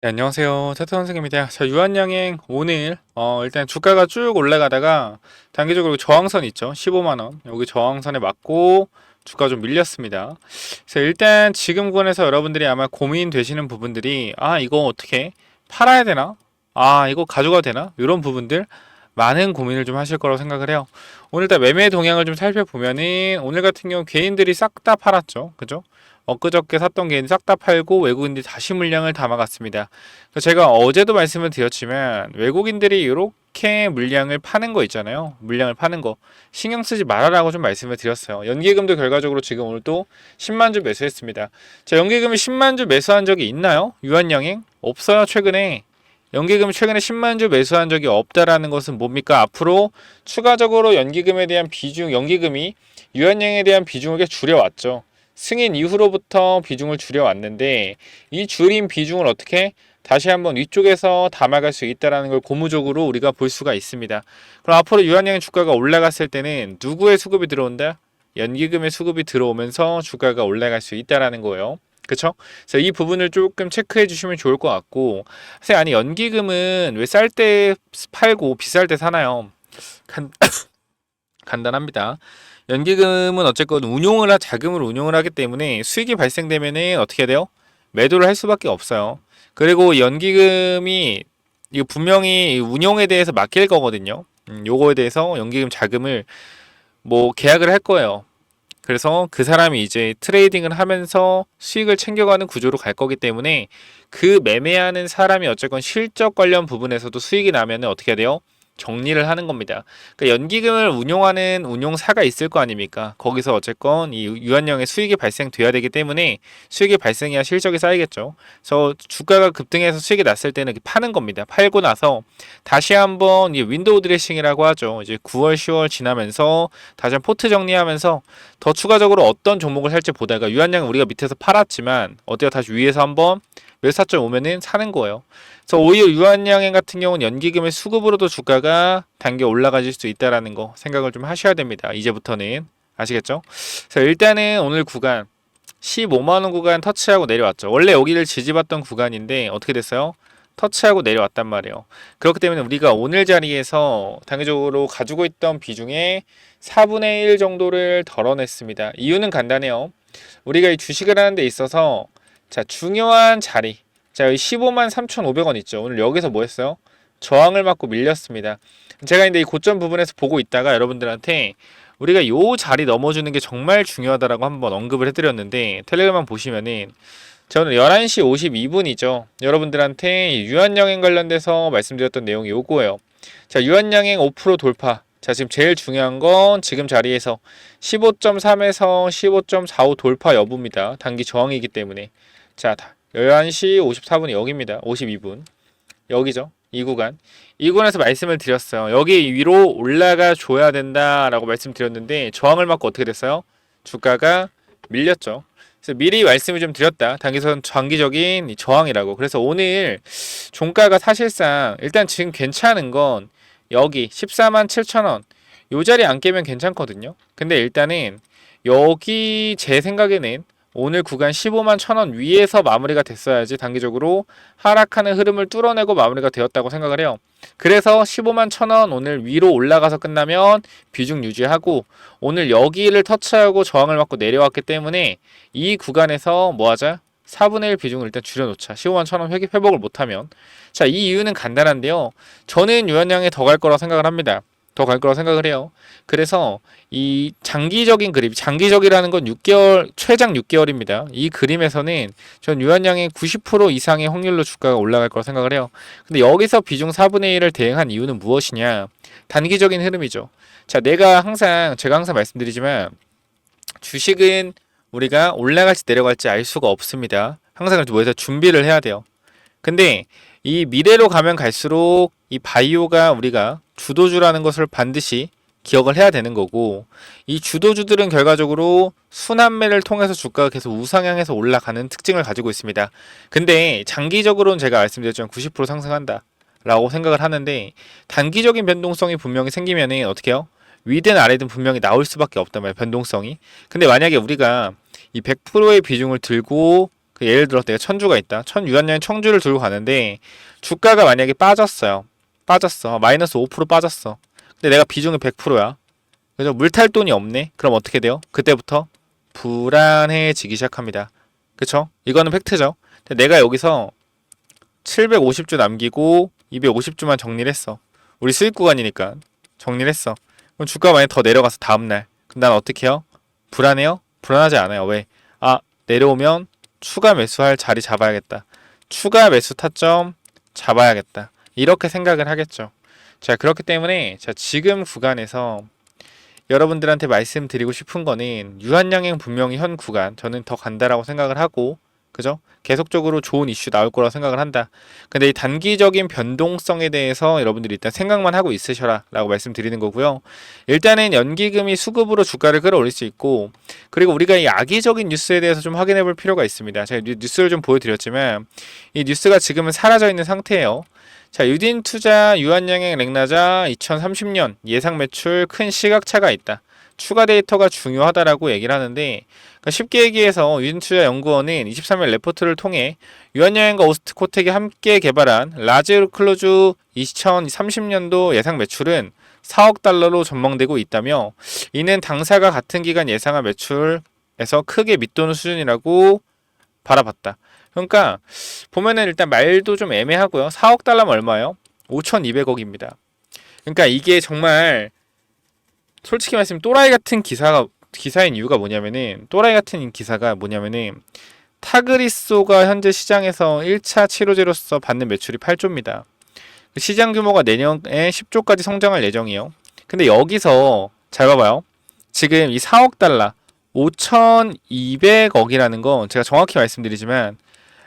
네, 안녕하세요. 차트 선생입니다. 자, 유한양행 오늘 일단 주가가 쭉 올라가다가 단기적으로 저항선 있죠. 15만 원. 여기 저항선에 맞고 주가 좀 밀렸습니다. 그래서 일단 지금 구간에서 여러분들이 아마 고민되시는 부분들이 이거 어떻게 팔아야 되나? 이거 가져가도 되나? 이런 부분들 많은 고민을 좀 하실 거라고 생각을 해요. 오늘 일단 매매 동향을 좀 살펴보면은 오늘 같은 경우 개인들이 싹 다 팔았죠. 그죠? 엊그저께 샀던 개인 싹 다 팔고 외국인들이 다시 물량을 담아갔습니다. 그래서 제가 어제도 말씀을 드렸지만 외국인들이 이렇게 물량을 파는 거 있잖아요. 물량을 파는 거 신경 쓰지 말아라고 좀 말씀을 드렸어요. 연기금도 결과적으로 지금 오늘 또 10만 주 매수했습니다. 자, 연기금이 10만 주 매수한 적이 있나요? 유한양행? 없어요. 최근에 연기금이 최근에 10만 주 매수한 적이 없다라는 것은 뭡니까? 앞으로 추가적으로 연기금에 대한 비중, 연기금이 유한양에 대한 비중을 계속 줄여왔죠. 승인 이후로부터 비중을 줄여왔는데 이 줄인 비중을 어떻게 다시 한번 위쪽에서 담아갈 수 있다는 걸 고무적으로 우리가 볼 수가 있습니다. 그럼 앞으로 유한양의 주가가 올라갔을 때는 누구의 수급이 들어온다? 연기금의 수급이 들어오면서 주가가 올라갈 수 있다는 거예요. 그쵸? 그래서 이 부분을 조금 체크해 주시면 좋을 것 같고, 사실 아니 연기금은 왜 쌀 때 팔고 비쌀 때 사나요? 간, 간단합니다. 연기금은 어쨌건 자금을 운용을 하기 때문에 수익이 발생되면은 어떻게 돼요? 매도를 할 수밖에 없어요. 그리고 연기금이 이거 분명히 운용에 대해서 맡길 거거든요. 요거에 대해서 연기금 자금을 뭐 계약을 할 거예요. 그래서 그 사람이 이제 트레이딩을 하면서 수익을 챙겨가는 구조로 갈 거기 때문에 그 매매하는 사람이 어쨌건 실적 관련 부분에서도 수익이 나면은 어떻게 돼요? 정리를 하는 겁니다. 그러니까 연기금을 운용하는 운용사가 있을 거 아닙니까? 거기서 어쨌건 이 유한량의 수익이 발생돼야 되기 때문에 수익이 발생해야 실적이 쌓이겠죠. 그래서 주가가 급등해서 수익이 났을 때는 파는 겁니다. 팔고 나서 다시 한번 이 윈도우 드레싱이라고 하죠. 이제 9월, 10월 지나면서 다시 한번 포트 정리하면서 더 추가적으로 어떤 종목을 살지 보다가 유한량은 우리가 밑에서 팔았지만 어때요? 다시 위에서 한번 몇 사점 오면은 사는 거예요. 그래서 오히려 유한양행 같은 경우는 연기금의 수급으로도 주가가 단계 올라가질 수 있다라는 거 생각을 좀 하셔야 됩니다. 이제부터는 아시겠죠? 그래서 일단은 오늘 구간 15만 원 구간 터치하고 내려왔죠. 원래 여기를 지지받던 구간인데 어떻게 됐어요? 터치하고 내려왔단 말이에요. 그렇기 때문에 우리가 오늘 자리에서 단기적으로 가지고 있던 비중의 4분의 1 정도를 덜어냈습니다. 이유는 간단해요. 우리가 이 주식을 하는 데 있어서 자, 중요한 자리. 자, 여기 15만 3,500원 있죠. 오늘 여기서 뭐 했어요? 저항을 맞고 밀렸습니다. 제가 근데 이 고점 부분에서 보고 있다가 여러분들한테 우리가 요 자리 넘어주는 게 정말 중요하다라고 한번 언급을 해드렸는데 텔레그램만 보시면은 저는 11시 52분이죠. 여러분들한테 유한양행 관련돼서 말씀드렸던 내용이 요거예요. 자, 유한양행 5% 돌파. 자, 지금 제일 중요한 건 지금 자리에서 15.3에서 15.45 돌파 여부입니다. 단기 저항이기 때문에. 자, 11시 54분이 여기입니다. 52분. 여기죠. 이 구간. 이 구간에서 말씀을 드렸어요. 여기 위로 올라가 줘야 된다라고 말씀드렸는데 저항을 맞고 어떻게 됐어요? 주가가 밀렸죠. 그래서 미리 말씀을 좀 드렸다. 단기선 장기적인 저항이라고. 그래서 오늘 종가가 사실상 일단 지금 괜찮은 건 여기 14만 7천 원. 요 자리 안 깨면 괜찮거든요. 근데 일단은 여기 제 생각에는 오늘 구간 15만 1,000원 위에서 마무리가 됐어야지 단기적으로 하락하는 흐름을 뚫어내고 마무리가 되었다고 생각을 해요. 그래서 15만 1,000원 오늘 위로 올라가서 끝나면 비중 유지하고 오늘 여기를 터치하고 저항을 맞고 내려왔기 때문에 이 구간에서 뭐 하자? 4분의 1 비중을 일단 줄여놓자. 15만 1,000원 회복을 못하면. 자, 이 이유는 간단한데요. 저는 유한량에 더 갈 거라고 생각을 합니다. 더 갈 거라고 생각을 해요. 그래서 이 장기적인 그림, 장기적이라는 건 6개월, 최장 6개월입니다. 이 그림에서는 전 유한량의 90% 이상의 확률로 주가가 올라갈 거라고 생각을 해요. 근데 여기서 비중 4분의 1을 대응한 이유는 무엇이냐? 단기적인 흐름이죠. 자, 제가 항상 말씀드리지만 주식은 우리가 올라갈지 내려갈지 알 수가 없습니다. 항상 뭐해서 준비를 해야 돼요. 근데 이 미래로 가면 갈수록 이 바이오가 우리가 주도주라는 것을 반드시 기억을 해야 되는 거고 이 주도주들은 결과적으로 순환매를 통해서 주가가 계속 우상향해서 올라가는 특징을 가지고 있습니다. 근데 장기적으로는 제가 말씀드렸지만 90% 상승한다 라고 생각을 하는데 단기적인 변동성이 분명히 생기면은 어떻게 해요? 위든 아래든 분명히 나올 수밖에 없단 말이에요. 변동성이. 근데 만약에 우리가 이 100%의 비중을 들고 예를 들어 내가 천주가 있다. 유한양행 청주를 들고 가는데 주가가 만약에 빠졌어요. 빠졌어. 마이너스 5% 빠졌어. 근데 내가 비중이 100%야. 그래서 물탈 돈이 없네. 그럼 어떻게 돼요? 그때부터 불안해지기 시작합니다. 그쵸? 이거는 팩트죠. 근데 내가 여기서 750주 남기고 250주만 정리를 했어. 우리 수익 구간이니까 정리를 했어. 그럼 주가 만약에 더 내려가서 다음날 그럼 난 어떻게 해요? 불안해요? 불안하지 않아요. 왜? 아, 내려오면 추가 매수할 자리 잡아야겠다. 추가 매수 타점 잡아야겠다. 이렇게 생각을 하겠죠. 자, 그렇기 때문에 자, 지금 구간에서 여러분들한테 말씀드리고 싶은 거는 유한양행 분명히 현 구간 저는 더 간다라고 생각을 하고, 그죠? 계속적으로 좋은 이슈 나올 거라고 생각을 한다. 근데 이 단기적인 변동성에 대해서 여러분들이 일단 생각만 하고 있으셔라 라고 말씀드리는 거고요. 일단은 연기금이 수급으로 주가를 끌어올릴 수 있고, 그리고 우리가 이 악의적인 뉴스에 대해서 좀 확인해 볼 필요가 있습니다. 제가 뉴스를 좀 보여드렸지만 이 뉴스가 지금은 사라져 있는 상태예요. 자, 유딘투자, 유한양행, 렉나자 2030년 예상 매출 큰 시각차가 있다. 추가 데이터가 중요하다라고 얘기를 하는데, 그러니까 쉽게 얘기해서 유딘투자 연구원은 23일 레포트를 통해 유한여행과 오스트코텍이 함께 개발한 라즈 클로즈 2030년도 예상 매출은 4억 달러로 전망되고 있다며, 이는 당사가 같은 기간 예상한 매출에서 크게 밑도는 수준이라고 바라봤다. 그러니까 보면은 일단 말도 좀 애매하고요. 4억 달러면 얼마예요? 5,200억입니다. 그러니까 이게 정말 솔직히 말씀 또라이 같은 기사인 이유가 뭐냐면은, 또라이 같은 기사가 뭐냐면은 타그리소가 현재 시장에서 1차 치료제로서 받는 매출이 8조입니다. 시장 규모가 내년에 10조까지 성장할 예정이에요. 근데 여기서 잘 봐봐요. 지금 이 4억 달러 5,200억이라는 건 제가 정확히 말씀드리지만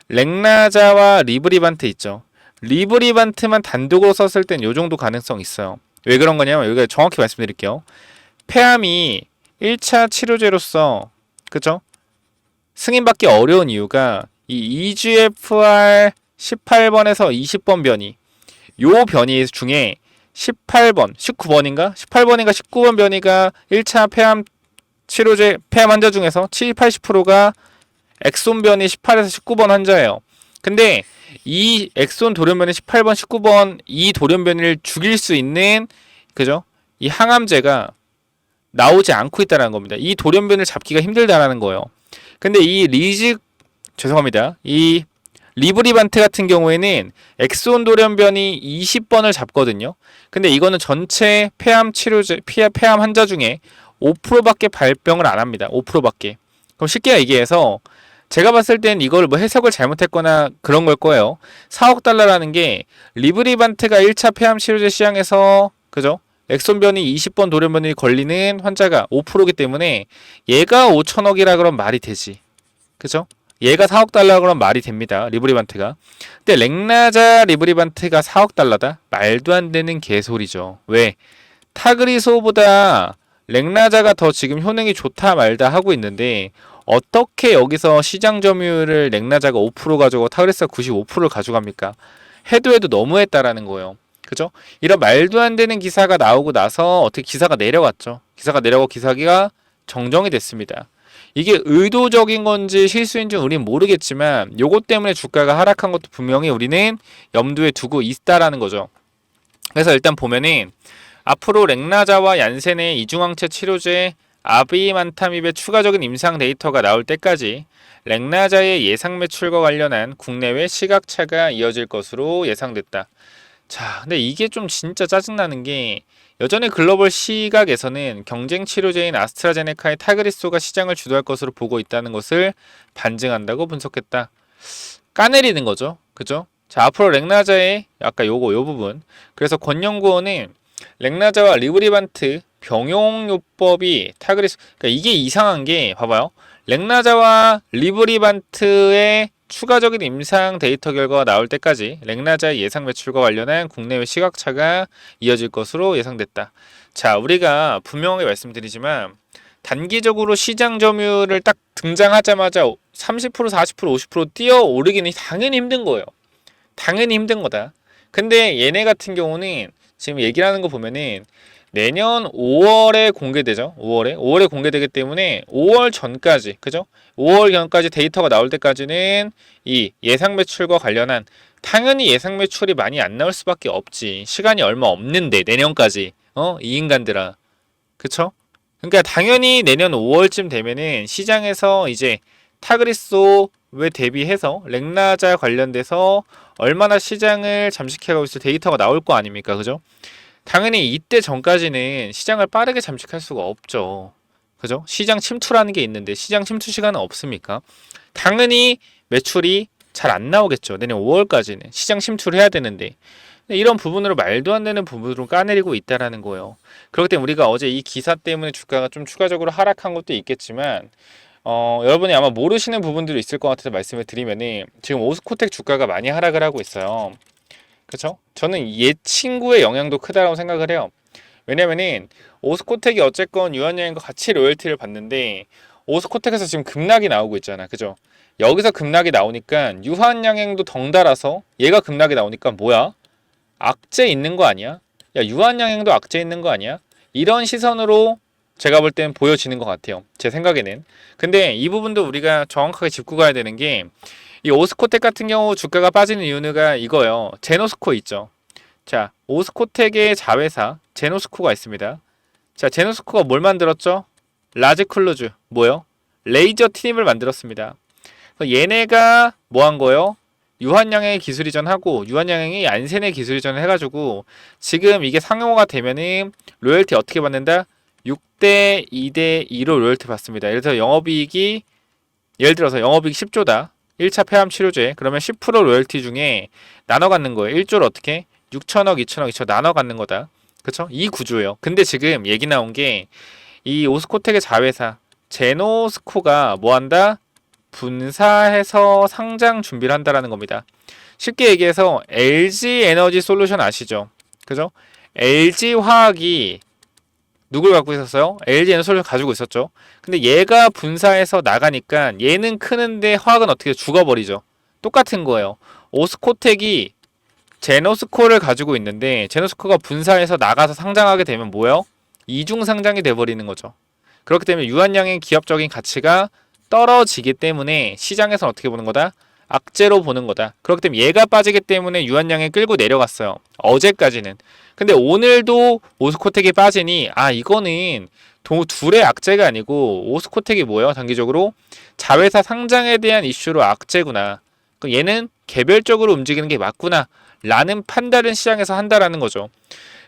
렉나자와 리브리반트 있죠. 리브리반트만 단독으로 썼을 땐 요 정도 가능성 있어요. 왜 그런 거냐면 여기가 정확히 말씀드릴게요. 폐암이 1차 치료제로서 그죠? 승인받기 어려운 이유가 이 EGFR 18번에서 20번 변이, 요 변이 중에 18번, 19번인가? 18번인가 19번 변이가 1차 폐암 치료제 폐암 환자 중에서 70, 80%가 엑손 변이 18에서 19번 환자예요. 근데 이 엑손 돌연변이 18번, 19번 이 돌연변이를 죽일 수 있는 그죠? 이 항암제가 나오지 않고 있다는 겁니다. 이 돌연변이를 잡기가 힘들다라는 거예요. 근데 이 죄송합니다. 이 리브리반트 같은 경우에는 엑손 돌연변이 20번을 잡거든요. 근데 이거는 전체 폐암 치료제, 폐암 환자 중에 5%밖에 발병을 안 합니다. 5%밖에. 그럼 쉽게 얘기해서 제가 봤을 땐 이걸 뭐 해석을 잘못했거나 그런 걸 거예요. 4억 달러라는 게 리브리반트가 1차 폐암 치료제 시장에서 그죠? 엑손 변이 20번 돌연변이 걸리는 환자가 5%이기 때문에 얘가 5천억이라 그러면 말이 되지. 그죠? 얘가 4억 달러 그러면 말이 됩니다. 리브리반트가. 근데 렉나자 리브리반트가 4억 달러다? 말도 안 되는 개소리죠. 왜? 타그리소보다 렉나자가 더 지금 효능이 좋다 말다 하고 있는데 어떻게 여기서 시장 점유율을 렉나자가 5% 가지고 타그리스가 95%를 가져갑니까? 해도 너무했다라는 거예요. 그죠? 이런 말도 안 되는 기사가 나오고 나서 어떻게 기사가 내려갔죠. 기사가 내려가고 기사가 정정이 됐습니다. 이게 의도적인 건지 실수인지 우리는 모르겠지만 요것 때문에 주가가 하락한 것도 분명히 우리는 염두에 두고 있다라는 거죠. 그래서 일단 보면은 앞으로 렉나자와 얀센의 이중항체 치료제 아비만타밉의 추가적인 임상 데이터가 나올 때까지 렉나자의 예상 매출과 관련한 국내외 시각차가 이어질 것으로 예상됐다. 자, 근데 이게 좀 진짜 짜증나는 게 여전히 글로벌 시각에서는 경쟁 치료제인 아스트라제네카의 타그리소가 시장을 주도할 것으로 보고 있다는 것을 반증한다고 분석했다. 까내리는 거죠. 그죠? 자, 앞으로 렉나자의 아까 요 부분. 그래서 권 연구원은 렉나자와 리브리반트 병용요법이 타그리소, 그러니까 이게 이상한 게 봐봐요. 렉나자와 리브리반트의 추가적인 임상 데이터 결과가 나올 때까지 렉나자의 예상 매출과 관련한 국내외 시각차가 이어질 것으로 예상됐다. 자, 우리가 분명하게 말씀드리지만 단기적으로 시장 점유율을 딱 등장하자마자 30%, 40%, 50% 뛰어오르기는 당연히 힘든 거예요. 당연히 힘든 거다. 근데 얘네 같은 경우는 지금 얘기를 하는 거 보면은 내년 5월에 공개되죠. 5월에 공개되기 때문에 5월 전까지, 그죠? 5월 전까지 데이터가 나올 때까지는 이 예상 매출과 관련한 당연히 예상 매출이 많이 안 나올 수밖에 없지. 시간이 얼마 없는데 내년까지. 이 인간들아. 그쵸? 그러니까 당연히 내년 5월쯤 되면은 시장에서 이제 타그리소에 대비해서 렉나자 관련돼서 얼마나 시장을 잠식해가고 있을 데이터가 나올 거 아닙니까? 그죠? 당연히 이때 전까지는 시장을 빠르게 잠식할 수가 없죠. 그죠? 시장 침투라는 게 있는데 시장 침투 시간은 없습니까? 당연히 매출이 잘 안 나오겠죠. 내년 5월까지는 시장 침투를 해야 되는데 이런 부분으로 말도 안 되는 부분으로 까내리고 있다라는 거예요. 그렇기 때문에 우리가 어제 이 기사 때문에 주가가 좀 추가적으로 하락한 것도 있겠지만 여러분이 아마 모르시는 부분들이 있을 것 같아서 말씀을 드리면은 지금 오스코텍 주가가 많이 하락을 하고 있어요. 그렇죠? 저는 얘 친구의 영향도 크다고 생각을 해요. 왜냐면은 오스코텍이 어쨌건 유한양행과 같이 로열티를 받는데 오스코텍에서 지금 급락이 나오고 있잖아. 그죠? 여기서 급락이 나오니까 유한양행도 덩달아서 얘가 급락이 나오니까 뭐야? 악재 있는 거 아니야? 야, 유한양행도 악재 있는 거 아니야? 이런 시선으로 제가 볼 땐 보여지는 것 같아요. 제 생각에는. 근데 이 부분도 우리가 정확하게 짚고 가야 되는 게 이 오스코텍 같은 경우 주가가 빠지는 이유가 이거예요. 제노스코 있죠. 자, 오스코텍의 자회사 제노스코가 있습니다. 자, 제노스코가 뭘 만들었죠? 라즈클루즈 뭐요? 레이저 트림을 만들었습니다. 얘네가 뭐 한 거예요? 유한양행 기술 이전하고 유한양행이 안센의 기술 이전을 해가지고 지금 이게 상용화가 되면은 로열티 어떻게 받는다? 6대 2대 2로 로열티 받습니다. 예를 들어서 영업이익 10조다. 1차 폐암 치료제. 그러면 10% 로열티 중에 나눠 갖는 거예요. 1조를 어떻게? 6천억, 2천억, 2천억 나눠 갖는 거다. 그쵸? 이 구조예요. 근데 지금 얘기 나온 게 이 오스코텍의 자회사 제노스코가 뭐 한다? 분사해서 상장 준비를 한다라는 겁니다. 쉽게 얘기해서 LG 에너지 솔루션 아시죠? 그죠? LG 화학이 누굴 갖고 있었어요? LG 에너지 솔루션 가지고 있었죠. 근데 얘가 분사해서 나가니까 얘는 크는데 화학은 어떻게 죽어버리죠. 똑같은 거예요. 오스코텍이 제노스코를 가지고 있는데 제노스코가 분사해서 나가서 상장하게 되면 뭐예요? 이중 상장이 돼버리는 거죠. 그렇기 때문에 유한양행 기업적인 가치가 떨어지기 때문에 시장에서는 어떻게 보는 거다? 악재로 보는 거다. 그렇기 때문에 얘가 빠지기 때문에 유한양행 끌고 내려갔어요. 어제까지는. 근데 오늘도 오스코텍이 빠지니 이거는 둘의 악재가 아니고 오스코텍이 뭐예요? 단기적으로 자회사 상장에 대한 이슈로 악재구나. 그럼 얘는 개별적으로 움직이는 게 맞구나 라는 판단을 시장에서 한다라는 거죠.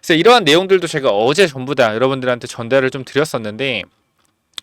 그래서 이러한 내용들도 제가 어제 전부 다 여러분들한테 전달을 좀 드렸었는데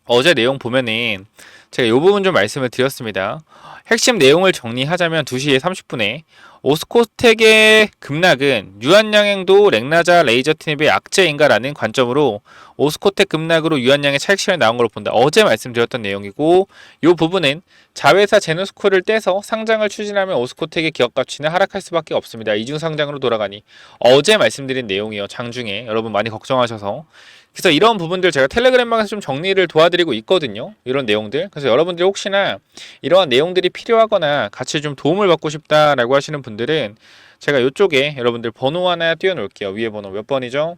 어제 내용 보면은 제가 이 부분 좀 말씀을 드렸습니다. 핵심 내용을 정리하자면 2시 30분에 오스코텍의 급락은 유한양행도 렉나자 레이저 트립의 악재인가라는 관점으로 오스코텍 급락으로 유한양행 차익 실현이 나온 걸로 본다. 어제 말씀드렸던 내용이고 이 부분은 자회사 제노스코를 떼서 상장을 추진하면 오스코텍의 기업 가치는 하락할 수밖에 없습니다. 이중 상장으로 돌아가니 어제 말씀드린 내용이요. 장중에 여러분 많이 걱정하셔서 그래서 이런 부분들 제가 텔레그램방에서 좀 정리를 도와드리고 있거든요. 이런 내용들. 그래서 여러분들이 혹시나 이러한 내용들이 필요하거나 같이 좀 도움을 받고 싶다라고 하시는 분들은 제가 이쪽에 여러분들 번호 하나 띄워놓을게요. 위에 번호 몇 번이죠?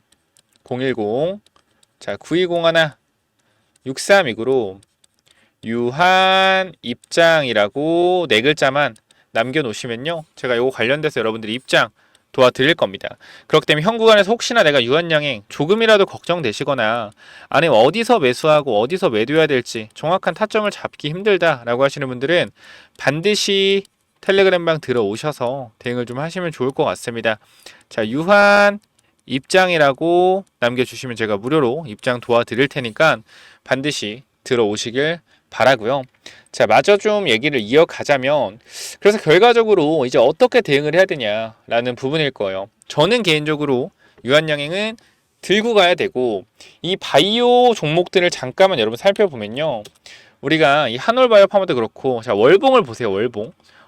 010 자 9201 6329로 유한 입장이라고 네 글자만 남겨놓으시면요. 제가 이거 관련돼서 여러분들이 입장 도와드릴 겁니다. 그렇기 때문에 현 구간에서 혹시나 내가 유한양행 조금이라도 걱정되시거나 아니면 어디서 매수하고 어디서 매도해야 될지 정확한 타점을 잡기 힘들다라고 하시는 분들은 반드시 텔레그램방 들어오셔서 대응을 좀 하시면 좋을 것 같습니다. 자, 유한 입장이라고 남겨주시면 제가 무료로 입장 도와드릴 테니까 반드시 들어오시길 바라고요. 자, 마저 좀 얘기를 이어가자면 그래서 결과적으로 이제 어떻게 대응을 해야 되냐라는 부분일 거예요. 저는 개인적으로 유한양행은 들고 가야 되고 이 바이오 종목들을 잠깐만 여러분 살펴보면요. 우리가 이 한올바이오파마도 그렇고 자, 월봉을 보세요.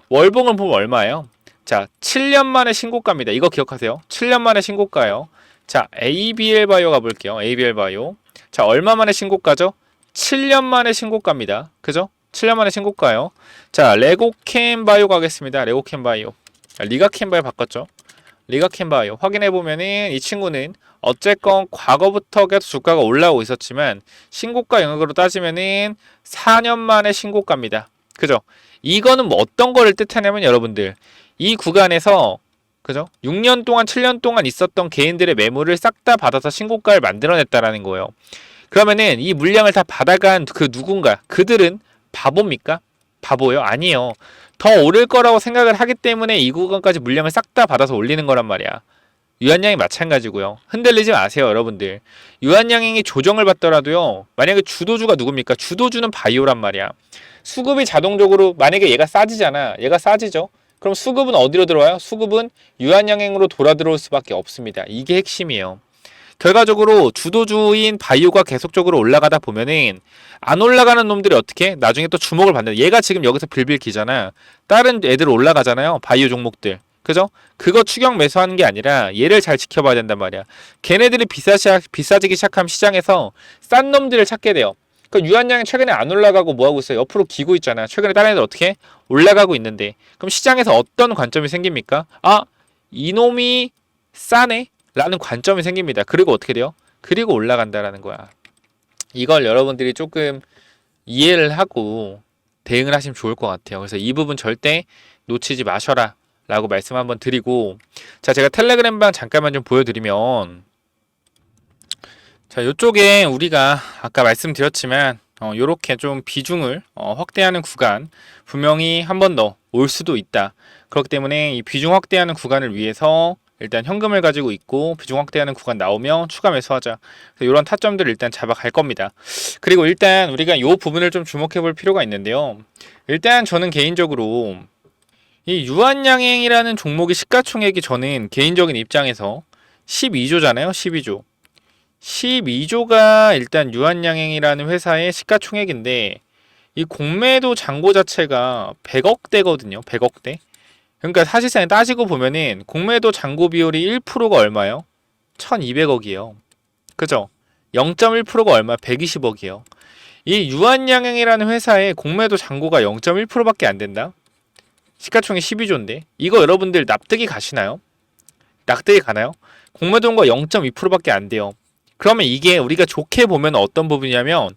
월봉을 보면 얼마예요? 자, 7년 만에 신고가입니다. 이거 기억하세요. 7년 만에 신고가예요. 자, ABL 바이오 가볼게요. ABL 바이오. 자, 얼마 만에 신고가죠? 7년 만에 신고가입니다. 그죠? 7년 만에 신고가요. 자, 레고캠 바이오 가겠습니다. 레고캠 바이오. 리가캠 바이오 바꿨죠. 리가켄바이오 확인해보면은 이 친구는 어쨌건 과거부터 계속 주가가 올라오고 있었지만 신고가 영역으로 따지면은 4년 만에 신고가입니다. 그죠? 이거는 뭐 어떤 거를 뜻하냐면 여러분들 이 구간에서 그죠? 6년 동안 7년 동안 있었던 개인들의 매물을 싹 다 받아서 신고가를 만들어냈다라는 거예요. 그러면은 이 물량을 다 받아간 그 누군가 그들은 바보입니까? 바보요? 아니에요. 더 오를 거라고 생각을 하기 때문에 이 구간까지 물량을 싹 다 받아서 올리는 거란 말이야. 유한양이 마찬가지고요. 흔들리지 마세요, 여러분들. 유한양이 조정을 받더라도요. 만약에 주도주가 누굽니까? 주도주는 바이오란 말이야. 수급이 자동적으로 만약에 얘가 싸지잖아. 얘가 싸지죠. 그럼 수급은 어디로 들어와요? 수급은 유한양행으로 돌아 들어올 수밖에 없습니다. 이게 핵심이에요. 결과적으로 주도주인 바이오가 계속적으로 올라가다 보면은 안 올라가는 놈들이 어떻게 나중에 또 주목을 받는 얘가 지금 여기서 빌빌 기잖아. 다른 애들 올라가잖아요. 바이오 종목들. 그죠? 그거 추격 매수하는 게 아니라 얘를 잘 지켜봐야 된단 말이야. 걔네들이 비싸지기 시작하면 시장에서 싼 놈들을 찾게 돼요. 그 유한양이 최근에 안 올라가고 뭐 하고 있어요? 옆으로 기고 있잖아. 최근에 다른 애들 어떻게 올라가고 있는데 그럼 시장에서 어떤 관점이 생깁니까? 아, 이놈이 싸네? 라는 관점이 생깁니다. 그리고 어떻게 돼요? 그리고 올라간다라는 거야. 이걸 여러분들이 조금 이해를 하고 대응을 하시면 좋을 것 같아요. 그래서 이 부분 절대 놓치지 마셔라 라고 말씀 한번 드리고, 자, 제가 텔레그램방 잠깐만 좀 보여드리면, 자, 요쪽에 우리가 아까 말씀드렸지만 요렇게 좀 비중을 확대하는 구간 분명히 한 번 더 올 수도 있다. 그렇기 때문에 이 비중 확대하는 구간을 위해서 일단 현금을 가지고 있고 비중 확대하는 구간 나오면 추가 매수하자. 이런 타점들을 일단 잡아갈 겁니다. 그리고 일단 우리가 이 부분을 좀 주목해 볼 필요가 있는데요. 일단 저는 개인적으로 이 유한양행이라는 종목의 시가총액이 저는 개인적인 입장에서 12조잖아요. 12조. 12조가 일단 유한양행이라는 회사의 시가총액인데 이 공매도 잔고 자체가 100억대거든요. 100억대. 그러니까 사실상 따지고 보면은 공매도 잔고 비율이 1%가 얼마예요? 1200억이에요. 그죠? 0.1%가 얼마? 120억이에요. 이 유한양행이라는 회사의 공매도 잔고가 0.1%밖에 안 된다? 시가총액 12조인데 이거 여러분들 납득이 가시나요? 납득이 가나요? 공매도 잔고가 0.2%밖에 안 돼요. 그러면 이게 우리가 좋게 보면 어떤 부분이냐면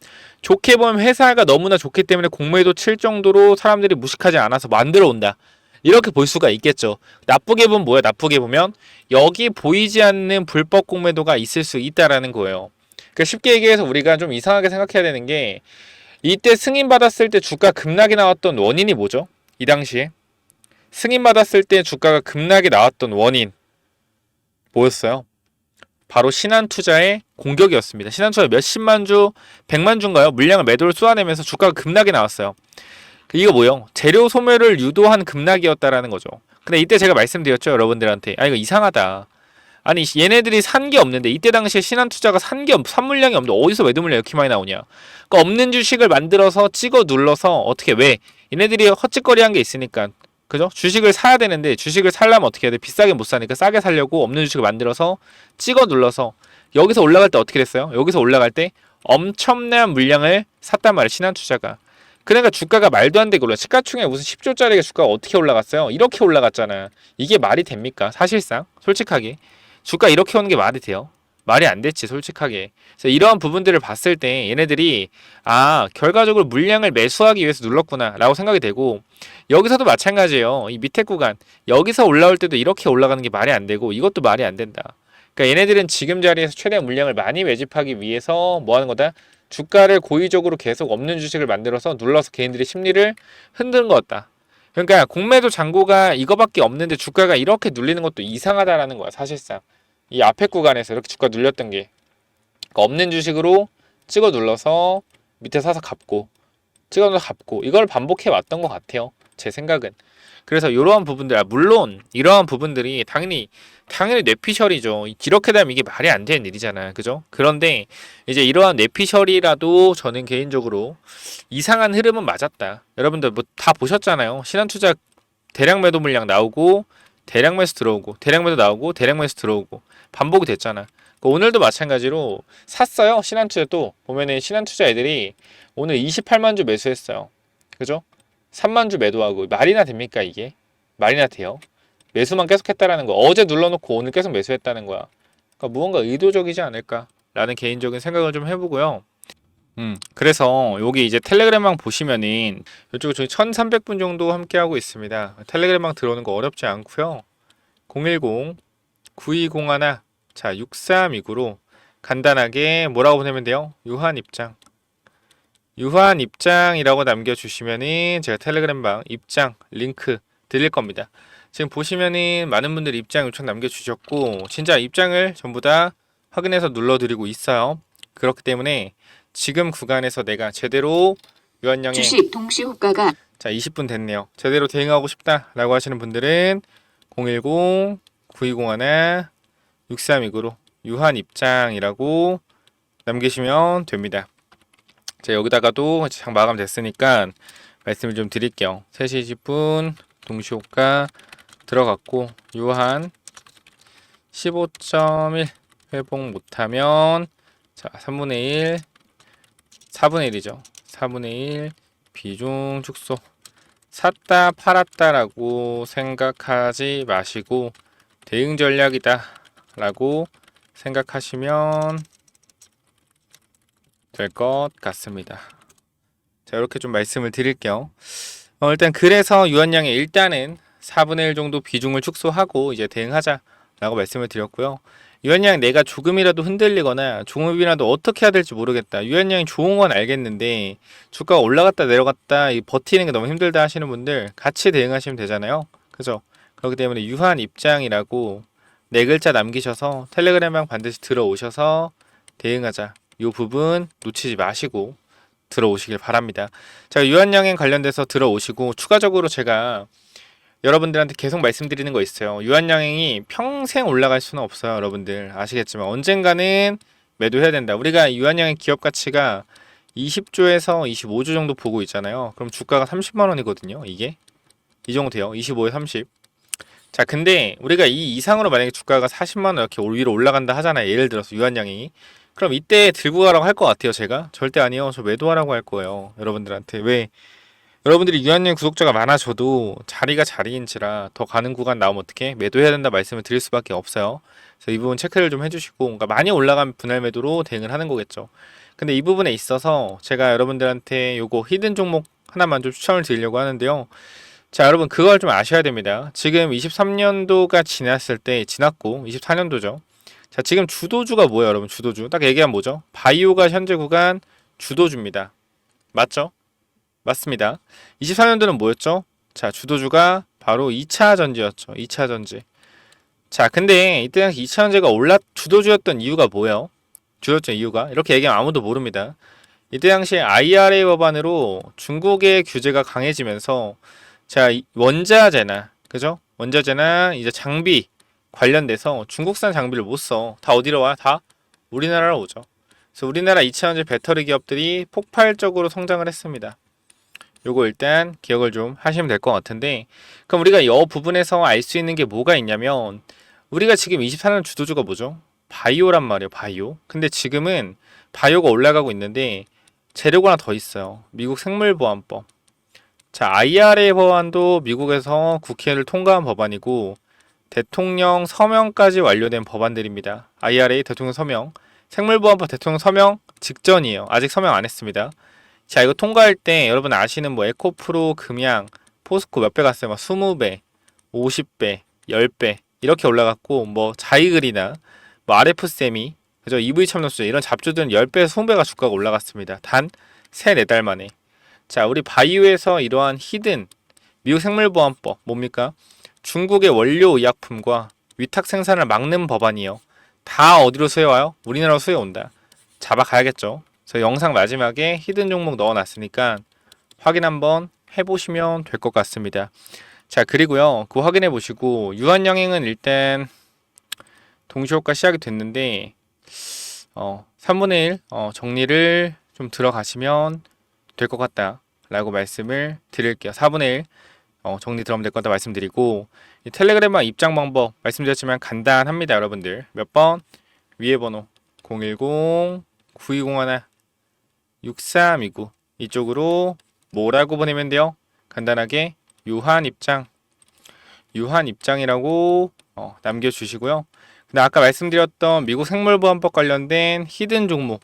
좋게 보면 회사가 너무나 좋기 때문에 공매도 칠 정도로 사람들이 무식하지 않아서 만들어 온다. 이렇게 볼 수가 있겠죠. 나쁘게 보면 뭐예요? 나쁘게 보면 여기 보이지 않는 불법 공매도가 있을 수 있다라는 거예요. 그러니까 쉽게 얘기해서 우리가 좀 이상하게 생각해야 되는 게 이때 승인받았을 때 주가 급락이 나왔던 원인이 뭐죠? 이 당시에 승인받았을 때 주가가 급락이 나왔던 원인 뭐였어요? 바로 신한투자의 공격이었습니다. 신한투자 몇십만 주, 100만 주인가요? 물량을 매도를 쏘아내면서 주가가 급락이 나왔어요. 이거 뭐요? 재료 소멸을 유도한 급락이었다라는 거죠. 근데 이때 제가 말씀드렸죠, 여러분들한테. 아, 이거 이상하다. 아니, 얘네들이 산 게 없는데 이때 당시에 신한투자가 산 물량이 없는데 어디서 매도 물량이 이렇게 많이 나오냐? 그러니까 없는 주식을 만들어서 찍어 눌러서 어떻게 왜? 얘네들이 헛짓거리한 게 있으니까. 그죠? 주식을 사야 되는데 주식을 살려면 어떻게 해야 돼? 비싸게 못 사니까 싸게 살려고 없는 주식을 만들어서 찍어 눌러서 여기서 올라갈 때 어떻게 됐어요? 여기서 올라갈 때 엄청난 물량을 샀단 말이에요. 신한투자가. 그러니까 주가가 말도 안 되게 올라. 시가총액 무슨 10조짜리 주가가 어떻게 올라갔어요? 이렇게 올라갔잖아. 이게 말이 됩니까? 사실상 솔직하게 주가 이렇게 오는 게 말이 돼요? 말이 안 됐지 솔직하게. 그래서 이러한 부분들을 봤을 때 얘네들이 결과적으로 물량을 매수하기 위해서 눌렀구나 라고 생각이 되고, 여기서도 마찬가지예요. 이 밑에 구간 여기서 올라올 때도 이렇게 올라가는 게 말이 안 되고 이것도 말이 안 된다. 그러니까 얘네들은 지금 자리에서 최대한 물량을 많이 매집하기 위해서 뭐 하는 거다? 주가를 고의적으로 계속 없는 주식을 만들어서 눌러서 개인들의 심리를 흔드는 거였다. 그러니까 공매도 잔고가 이거밖에 없는데 주가가 이렇게 눌리는 것도 이상하다라는 거야. 사실상 이 앞에 구간에서 이렇게 주가 눌렸던 게 그러니까 없는 주식으로 찍어 눌러서 밑에 사서 갚고 찍어 눌러서 갚고 이걸 반복해 왔던 것 같아요. 제 생각은. 그래서 이러한 부분들, 물론 이러한 부분들이 당연히 뇌피셜이죠. 이렇게 되면 이게 말이 안 되는 일이잖아요. 그죠? 그런데 이제 이러한 뇌피셜이라도 저는 개인적으로 이상한 흐름은 맞았다. 여러분들 뭐 다 보셨잖아요. 신한투자 대량 매도 물량 나오고 대량 매수 들어오고 대량 매도 나오고 대량 매수 들어오고 반복이 됐잖아. 오늘도 마찬가지로 샀어요. 신한투자 또 보면은 신한투자 애들이 오늘 28만 주 매수했어요. 그죠? 3만 주 매도하고 말이나 됩니까 이게? 말이나 돼요? 매수만 계속했다라는 거. 어제 눌러놓고 오늘 계속 매수했다는 거야. 그러니까 무언가 의도적이지 않을까라는 개인적인 생각을 좀 해보고요. 그래서 여기 이제 텔레그램방 보시면은 이쪽에 저희 1300분 정도 함께 하고 있습니다. 텔레그램방 들어오는 거 어렵지 않고요. 010-9201 자 6329로 간단하게 뭐라고 보내면 돼요? 유한 입장. 유한 입장이라고 남겨주시면은 제가 텔레그램방 입장 링크 드릴 겁니다. 지금 보시면은 많은 분들이 입장 요청 남겨주셨고 진짜 입장을 전부 다 확인해서 눌러드리고 있어요. 그렇기 때문에 지금 구간에서 내가 제대로 유한양행 주식 동시 호가가 자 20분 됐네요. 제대로 대응하고 싶다라고 하시는 분들은 010-9201-6329로 유한 입장이라고 남기시면 됩니다. 자 여기다가도 장 마감됐으니까 말씀을 좀 드릴게요. 3시 20분 동시호가 들어갔고 유한 15.1 회복 못하면 자 3분의 1 4분의 1이죠. 4분의 1 비중 축소 샀다 팔았다 라고 생각하지 마시고 대응 전략이다 라고 생각하시면 될 것 같습니다. 자 이렇게 좀 말씀을 드릴게요. 일단 그래서 유한양에 일단은 4분의 1 정도 비중을 축소하고 이제 대응하자 라고 말씀을 드렸고요. 유한양 내가 조금이라도 흔들리거나 조금이라도 어떻게 해야 될지 모르겠다. 유한양이 좋은 건 알겠는데 주가가 올라갔다 내려갔다 버티는 게 너무 힘들다 하시는 분들 같이 대응하시면 되잖아요. 그죠? 그렇기 때문에 유한 입장이라고 4글자 남기셔서 텔레그램방 반드시 들어오셔서 대응하자. 이 부분 놓치지 마시고 들어오시길 바랍니다. 자, 유한양행 관련돼서 들어오시고 추가적으로 제가 여러분들한테 계속 말씀드리는 거 있어요. 유한양행이 평생 올라갈 수는 없어요. 여러분들 아시겠지만 언젠가는 매도해야 된다. 우리가 유한양행 기업 가치가 20조에서 25조 정도 보고 있잖아요. 그럼 주가가 30만 원이거든요. 이게 이 정도 돼요. 25에 30. 자, 근데 우리가 이 이상으로 만약에 주가가 40만 원 이렇게 위로 올라간다 하잖아요. 예를 들어서 유한양행이. 그럼 이때 들고 가라고 할 것 같아요. 제가 절대 아니요. 저 매도하라고 할 거예요. 여러분들한테. 왜? 여러분들이 유한양 구독자가 많아져도 자리가 자리인지라 더 가는 구간 나오면 어떻게 매도해야 된다 말씀을 드릴 수밖에 없어요. 그래서 이 부분 체크를 좀 해주시고 그러니까 많이 올라간 분할 매도로 대응을 하는 거겠죠. 근데 이 부분에 있어서 제가 여러분들한테 요거 히든 종목 하나만 좀 추천을 드리려고 하는데요. 자 여러분 그걸 좀 아셔야 됩니다. 지금 23년도가 지났을 때 지났고 24년도죠. 자 지금 주도주가 뭐예요 여러분? 주도주 딱 얘기하면 뭐죠? 바이오가 현재 구간 주도주입니다. 맞죠? 맞습니다. 24년도는 뭐였죠? 자 주도주가 바로 2차 전지였죠. 2차 전지. 자 근데 이때 당시 2차 전지가 주도주였던 이유가 뭐예요? 주도주였던 이유가 이렇게 얘기하면 아무도 모릅니다. 이때 당시에 IRA 법안으로 중국의 규제가 강해지면서 자 원자재나 그죠? 원자재나 이제 장비 관련돼서 중국산 장비를 못 써. 다 어디로 와? 다 우리나라로 오죠. 그래서 우리나라 2차 전지 배터리 기업들이 폭발적으로 성장을 했습니다. 요거 일단 기억을 좀 하시면 될 것 같은데 그럼 우리가 이 부분에서 알 수 있는 게 뭐가 있냐면 우리가 지금 24년 주도주가 뭐죠? 바이오란 말이에요. 바이오. 근데 지금은 바이오가 올라가고 있는데 재료가 하나 더 있어요. 미국 생물보안법. 자, IRA 법안도 미국에서 국회를 통과한 법안이고 대통령 서명까지 완료된 법안들입니다. IRA 대통령 서명, 생물보안법 대통령 서명 직전이에요. 아직 서명 안 했습니다. 자, 이거 통과할 때 여러분 아시는 뭐 에코프로, 금양, 포스코 몇 배 갔어요? 막 20배, 50배, 10배 이렇게 올라갔고 뭐 자이글이나 뭐 RF세미, 그죠? EV 첨단소재 이런 잡주들은 10배에서 20배가 주가가 올라갔습니다. 단 3, 4달 만에. 자, 우리 바이오에서 이러한 히든 미국 생물보안법 뭡니까? 중국의 원료 의약품과 위탁 생산을 막는 법안이요. 다 어디로 수혜와요? 우리나라로 수혜온다. 잡아가야겠죠. 그래서 영상 마지막에 히든 종목 넣어놨으니까 확인 한번 해보시면 될 것 같습니다. 자 그리고요 그거 확인해 보시고 유한양행은 일단 동시효과 시작이 됐는데 3분의 1 정리를 좀 들어가시면 될 것 같다 라고 말씀을 드릴게요. 4분의 1 정리 들어가면 될 것 같다 말씀드리고 이 텔레그램방 입장 방법 말씀드렸지만 간단합니다. 여러분들 몇 번? 위에 번호 010-9201 6329 이쪽으로 뭐라고 보내면 돼요? 간단하게 유한 입장 유한 입장이라고 남겨주시고요. 근데 아까 말씀드렸던 미국 생물보안법 관련된 히든 종목,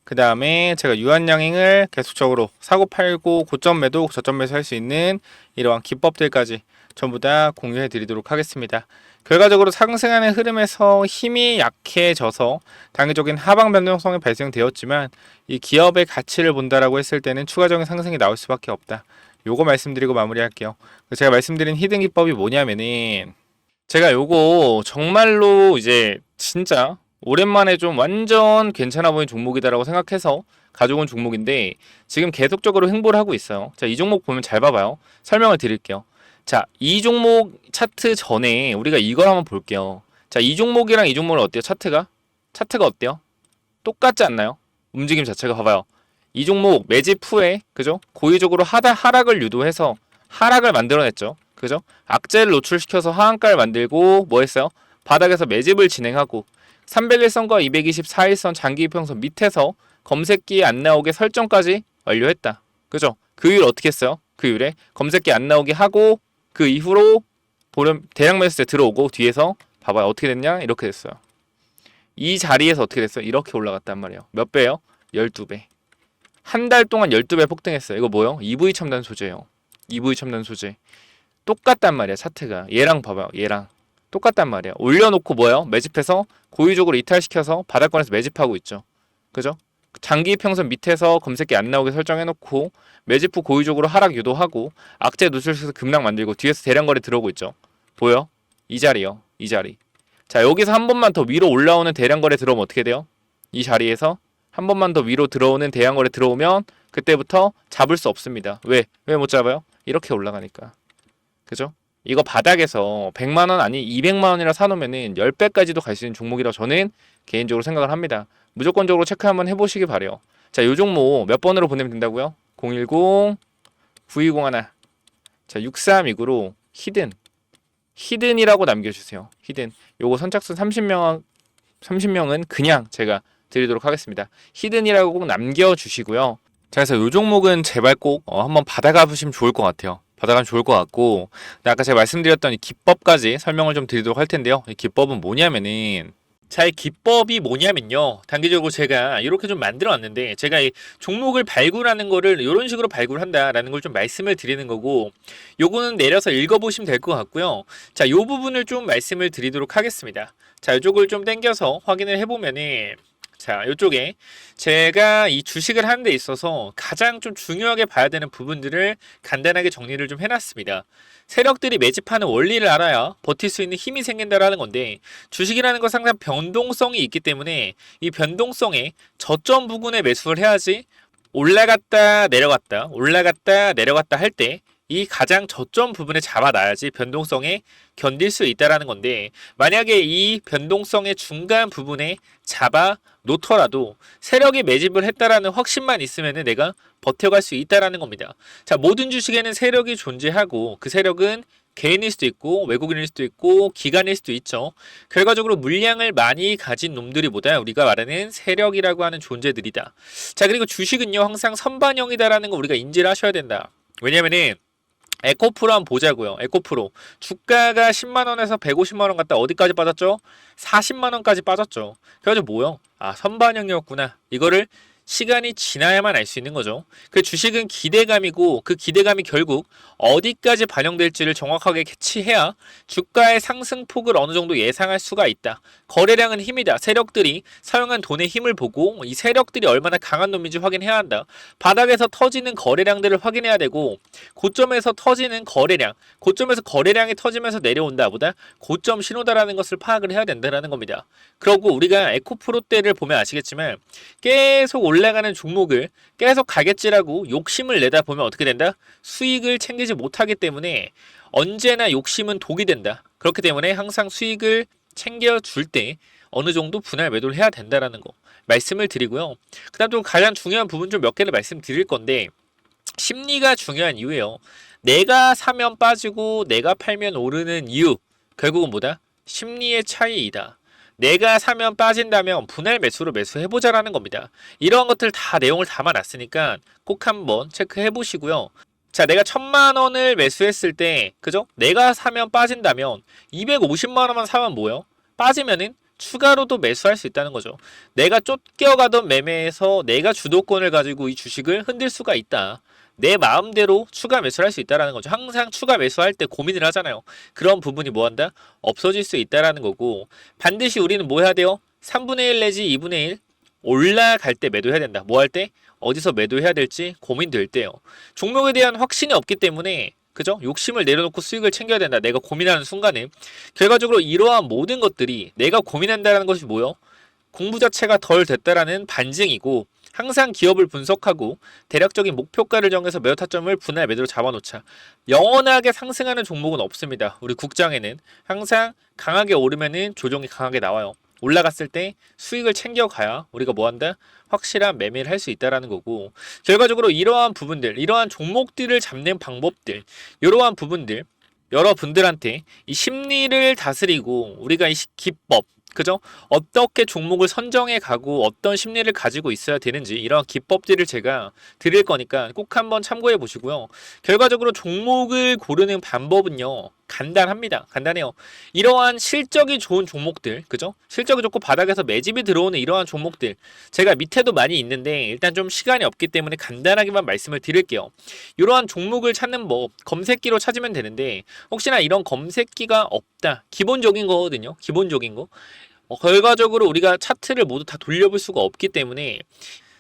그 다음에 제가 유한양행을 계속적으로 사고 팔고 고점 매도 저점 매수 할 수 있는 이러한 기법들까지 전부 다 공유해 드리도록 하겠습니다. 결과적으로 상승하는 흐름에서 힘이 약해져서 단기적인 하방 변동성이 발생되었지만 이 기업의 가치를 본다라고 했을 때는 추가적인 상승이 나올 수밖에 없다. 요거 말씀드리고 마무리할게요. 제가 말씀드린 히든 기법이 뭐냐면은 제가 요거 정말로 이제 진짜 오랜만에 좀 완전 괜찮아 보이는 종목이다라고 생각해서 가져온 종목인데 지금 계속적으로 횡보를 하고 있어요. 자, 이 종목 보면 잘 봐봐요. 설명을 드릴게요. 자, 이 종목 차트 전에 우리가 이걸 한번 볼게요. 자, 이 종목이랑 이 종목은 어때요? 차트가 어때요? 똑같지 않나요? 움직임 자체가 봐봐요. 이 종목 매집 후에 그죠? 고의적으로 하락을 유도해서 하락을 만들어냈죠. 그죠? 악재를 노출시켜서 하한가를 만들고 뭐 했어요? 바닥에서 매집을 진행하고 301선과 224일선 장기 이평선 밑에서 검색기에 안 나오게 설정까지 완료했다. 그죠? 그 이후에 어떻게 했어요? 그 이후에 검색기 안 나오게 하고 그 이후로 보름 대량 매수세 들어오고 뒤에서 봐봐요. 어떻게 됐냐? 이렇게 됐어요. 이 자리에서 어떻게 됐어요? 이렇게 올라갔단 말이에요. 몇 배요? 12배. 한 달 동안 12배 폭등했어요. 이거 뭐요? EV 첨단 소재예요. EV 첨단 소재. 똑같단 말이야. 차트가. 얘랑 봐봐요. 얘랑. 똑같단 말이야. 올려놓고 뭐예요? 매집해서 고의적으로 이탈시켜서 바닥권에서 매집하고 있죠. 그죠? 장기 평선 밑에서 검색기 안 나오게 설정해놓고 매집 후 고의적으로 하락 유도하고 악재 노출시켜서 급락 만들고 뒤에서 대량거래 들어오고 있죠. 보여? 이 자리요. 이 자리. 자, 여기서 한 번만 더 위로 올라오는 대량거래 들어오면 어떻게 돼요? 이 자리에서 한 번만 더 위로 들어오는 대량거래 들어오면 그때부터 잡을 수 없습니다. 왜? 왜 못 잡아요? 이렇게 올라가니까. 그죠? 이거 바닥에서 100만원 아니 200만원이라 사놓으면은 10배까지도 갈 수 있는 종목이라고 저는 개인적으로 생각을 합니다. 무조건적으로 체크 한번 해보시기 바래요. 자, 요 종목 몇 번으로 보내면 된다고요? 010-9201. 자, 6329로 히든이라고 남겨주세요. 히든. 요거 선착순 30명은 그냥 제가 드리도록 하겠습니다. 히든이라고 꼭 남겨주시고요. 자, 그래서 요 종목은 제발 꼭 한번 받아가 보시면 좋을 것 같아요. 받아가면 좋을 것 같고, 아까 제가 말씀드렸던 이 기법까지 설명을 좀 드리도록 할 텐데요. 이 기법은 뭐냐면은, 자, 이 기법이 뭐냐면요. 단기적으로 제가 이렇게 좀 만들어 왔는데, 제가 이 종목을 발굴하는 거를 이런 식으로 발굴한다라는 걸 좀 말씀을 드리는 거고, 요거는 내려서 읽어보시면 될 것 같고요. 자, 요 부분을 좀 말씀을 드리도록 하겠습니다. 자, 이쪽을 좀 당겨서 확인을 해보면은, 자, 이쪽에 제가 이 주식을 하는 데 있어서 가장 좀 중요하게 봐야 되는 부분들을 간단하게 정리를 좀 해놨습니다. 세력들이 매집하는 원리를 알아야 버틸 수 있는 힘이 생긴다라는 건데 주식이라는 건 항상 변동성이 있기 때문에 이 변동성에 저점 부근에 매수를 해야지 올라갔다 내려갔다 할 때 이 가장 저점 부분에 잡아놔야지 변동성에 견딜 수 있다라는 건데 만약에 이 변동성의 중간 부분에 잡아 놓더라도 세력이 매집을 했다라는 확신만 있으면은 내가 버텨갈 수 있다라는 겁니다. 자, 모든 주식에는 세력이 존재하고 그 세력은 개인일 수도 있고 외국인일 수도 있고 기관일 수도 있죠. 결과적으로 물량을 많이 가진 놈들이보다 우리가 말하는 세력이라고 하는 존재들이다. 자, 그리고 주식은요 항상 선반영이다라는 거 우리가 인지를 하셔야 된다. 왜냐면은 에코프로 한번 보자고요. 에코프로 주가가 10만원에서 150만원 갔다 어디까지 빠졌죠? 40만원까지 빠졌죠. 그래가지고 뭐요? 아, 선반영이었구나. 이거를 시간이 지나야만 알 수 있는 거죠. 그 주식은 기대감이고 그 기대감이 결국 어디까지 반영될지를 정확하게 캐치해야 주가의 상승폭을 어느 정도 예상할 수가 있다. 거래량은 힘이다. 세력들이 사용한 돈의 힘을 보고 이 세력들이 얼마나 강한 놈인지 확인해야 한다. 바닥에서 터지는 거래량들을 확인해야 되고 고점에서 터지는 거래량, 고점에서 거래량이 터지면서 내려온다 보다 고점 신호다라는 것을 파악을 해야 된다는 겁니다. 그리고 우리가 에코프로 때를 보면 아시겠지만 계속 올라가는 종목을 계속 가겠지라고 욕심을 내다 보면 어떻게 된다? 수익을 챙기지 못하기 때문에 언제나 욕심은 독이 된다. 그렇기 때문에 항상 수익을 챙겨줄 때 어느 정도 분할 매도를 해야 된다라는 거 말씀을 드리고요. 그 다음 또 가장 중요한 부분 좀 몇 개를 말씀드릴 건데 심리가 중요한 이유예요. 내가 사면 빠지고 내가 팔면 오르는 이유 결국은 뭐다? 심리의 차이이다. 내가 사면 빠진다면 분할 매수로 매수해보자라는 겁니다. 이러한 것들 다 내용을 담아놨으니까 꼭 한번 체크해 보시고요. 자, 내가 1,000만 원을 매수했을 때, 그죠? 내가 사면 빠진다면 250만 원만 사면 뭐요? 빠지면은 추가로도 매수할 수 있다는 거죠. 내가 쫓겨가던 매매에서 내가 주도권을 가지고 이 주식을 흔들 수가 있다. 내 마음대로 추가 매수를 할 수 있다라는 거죠. 항상 추가 매수할 때 고민을 하잖아요. 그런 부분이 뭐 한다? 없어질 수 있다라는 거고, 반드시 우리는 뭐 해야 돼요? 3분의 1 내지 2분의 1 올라갈 때 매도해야 된다. 뭐 할 때? 어디서 매도해야 될지 고민될 때요. 종목에 대한 확신이 없기 때문에, 그죠? 욕심을 내려놓고 수익을 챙겨야 된다. 내가 고민하는 순간에. 결과적으로 이러한 모든 것들이 내가 고민한다는 것이 뭐요? 공부 자체가 덜 됐다라는 반증이고, 항상 기업을 분석하고 대략적인 목표가를 정해서 매도 타점을 분할 매도로 잡아놓자. 영원하게 상승하는 종목은 없습니다. 우리 국장에는 항상 강하게 오르면은 조정이 강하게 나와요. 올라갔을 때 수익을 챙겨가야 우리가 뭐 한다? 확실한 매매를 할 수 있다라는 거고, 결과적으로 이러한 부분들, 이러한 종목들을 잡는 방법들, 이러한 부분들, 여러분들한테 이 심리를 다스리고 우리가 이 기법, 그죠? 어떻게 종목을 선정해 가고 어떤 심리를 가지고 있어야 되는지 이런 기법들을 제가 드릴 거니까 꼭 한번 참고해 보시고요. 결과적으로 종목을 고르는 방법은요. 간단합니다. 간단해요. 이러한 실적이 좋은 종목들, 그죠? 실적이 좋고 바닥에서 매집이 들어오는 이러한 종목들, 제가 밑에도 많이 있는데 일단 좀 시간이 없기 때문에 간단하게만 말씀을 드릴게요. 이러한 종목을 찾는 법, 검색기로 찾으면 되는데 혹시나 이런 검색기가 없다. 기본적인 거거든요. 기본적인 거. 결과적으로 우리가 차트를 모두 다 돌려볼 수가 없기 때문에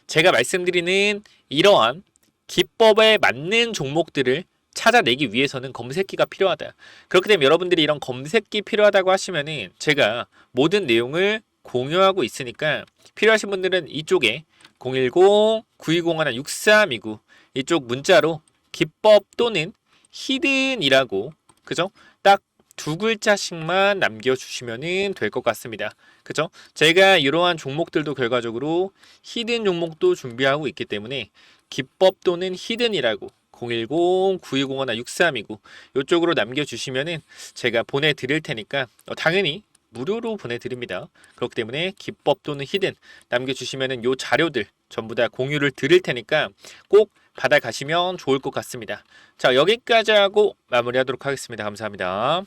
제가 말씀드리는 이러한 기법에 맞는 종목들을 찾아내기 위해서는 검색기가 필요하다. 그렇기 때문에 여러분들이 이런 검색기 필요하다고 하시면은 제가 모든 내용을 공유하고 있으니까 필요하신 분들은 이쪽에 010-9201-6329 이쪽 문자로 기법 또는 히든이라고, 그죠? 딱 두 글자씩만 남겨주시면 될 것 같습니다. 그죠? 제가 이러한 종목들도 결과적으로 히든 종목도 준비하고 있기 때문에 기법 또는 히든이라고 010-9201-6329 이쪽으로 남겨주시면은 제가 보내드릴 테니까 당연히 무료로 보내드립니다. 그렇기 때문에 기법 또는 히든 남겨주시면은 요 자료들 전부 다 공유를 드릴 테니까 꼭 받아가시면 좋을 것 같습니다. 자, 여기까지 하고 마무리하도록 하겠습니다. 감사합니다.